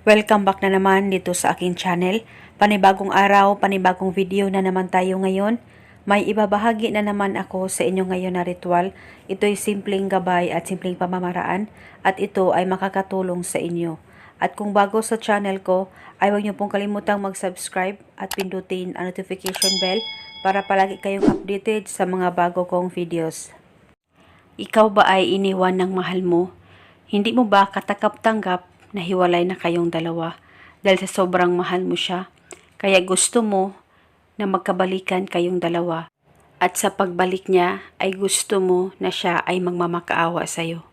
Welcome back na naman dito sa aking channel. Panibagong araw, panibagong video na naman tayo ngayon. May ibabahagi na naman ako sa inyo ngayon na ritual. Ito'y simpleng gabay at simpleng pamamaraan at ito ay makakatulong sa inyo. At kung bago sa channel ko, ay huwag niyo pong kalimutang mag-subscribe at pindutin ang notification bell para palagi kayong updated sa mga bago kong videos. Ikaw ba ay iniwan ng mahal mo? Hindi mo ba katakap-tanggap na hiwalay na kayong dalawa dahil sa sobrang mahal mo siya? Kaya gusto mo na magkabalikan kayong dalawa. At sa pagbalik niya ay gusto mo na siya ay magmamakaawa sa'yo.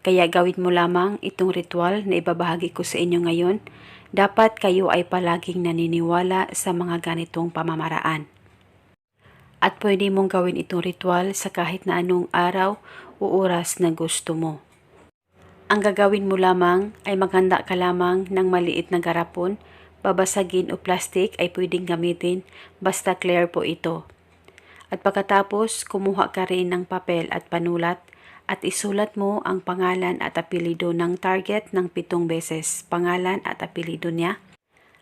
Kaya gawin mo lamang itong ritual na ibabahagi ko sa inyo ngayon. Dapat kayo ay palaging naniniwala sa mga ganitong pamamaraan. At pwede mong gawin itong ritual sa kahit na anong araw o oras na gusto mo. Ang gagawin mo lamang ay maghanda ka lamang ng maliit na garapon, babasagin o plastic ay pwedeng gamitin, basta clear po ito. At pagkatapos, kumuha ka rin ng papel at panulat at isulat mo ang pangalan at apelido ng target ng 7 beses, pangalan at apelido niya.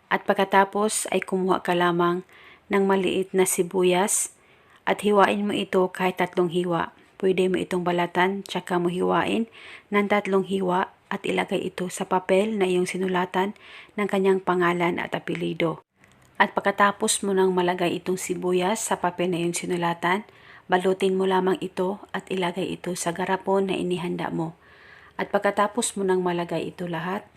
At pagkatapos ay kumuha ka lamang ng maliit na sibuyas at hiwain mo ito kahit 3 hiwa. Pwede mo itong balatan, tsaka mo hiwain ng 3 hiwa at ilagay ito sa papel na iyong sinulatan ng kanyang pangalan at apelido. At pagkatapos mo nang malagay itong sibuyas sa papel na iyong sinulatan, balutin mo lamang ito at ilagay ito sa garapon na inihanda mo. At pagkatapos mo nang malagay ito lahat,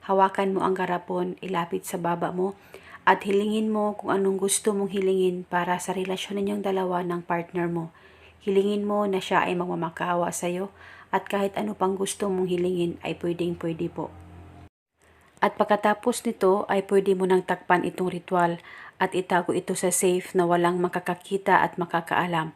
hawakan mo ang garapon, ilapit sa baba mo at hilingin mo kung anong gusto mong hilingin para sa relasyon ninyong dalawa ng partner mo. Hilingin mo na siya ay magmamakaawa sa iyo at kahit ano pang gusto mong hilingin ay pwedeng-pwede po. At pagkatapos nito ay pwede mo nang takpan itong ritual at itago ito sa safe na walang makakakita at makakaalam.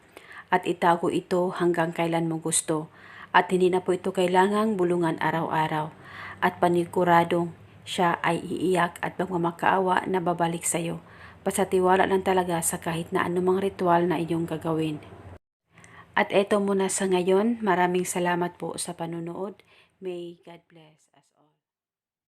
At itago ito hanggang kailan mo gusto. At hindi na po ito kailangang bulungan araw-araw. At paniguradong siya ay iiyak at magmamakaawa na babalik sa iyo. Basta tiwala lang talaga sa kahit na anumang ritual na inyong gagawin. At eto muna sa ngayon, maraming salamat po sa panunood. May God bless.